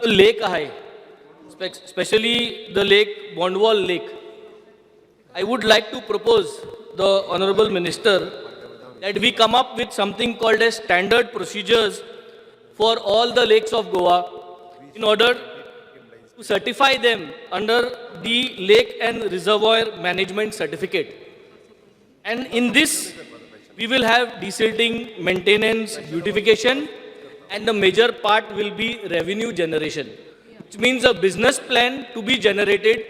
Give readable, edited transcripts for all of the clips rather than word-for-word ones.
lake आहे, especially the lake, Bondwall Lake. I would like to propose the Honorable Minister that we come up with something called as standard procedures for all the lakes of Goa in order to certify them under the Lake and Reservoir Management Certificate. And in this, we will have desilting, maintenance, beautification, and the major part will be revenue generation, which means a business plan to be generated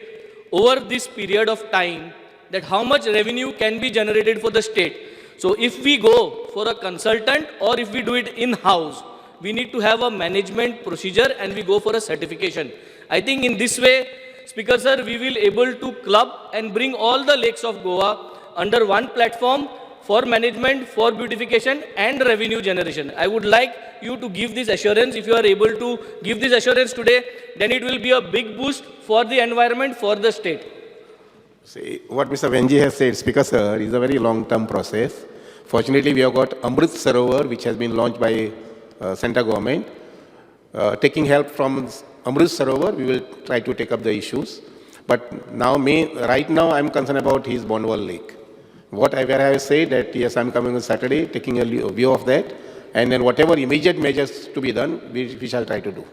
over this period of time, that how much revenue can be generated for the state. So if we go for a consultant or if we do it in-house, we need to have a management procedure and we go for a certification. I think in this way, Speaker Sir, we will able to club and bring all the lakes of Goa under one platform for management, for beautification and revenue generation. I would like you to give this assurance. If you are able to give this assurance today, then it will be a big boost for the environment, for the state. See, what Mr. Venzy has said, Speaker Sir, is a very long-term process. Fortunately, we have got Amrit Sarovar, which has been launched by central government. Taking help from Amrit Sarovar, we will try to take up the issues. But now, right now, I'm concerned about his Bondwall Lake. Where I have said that, yes, I'm coming on Saturday, taking a view of that, and then whatever immediate measures to be done, we shall try to do.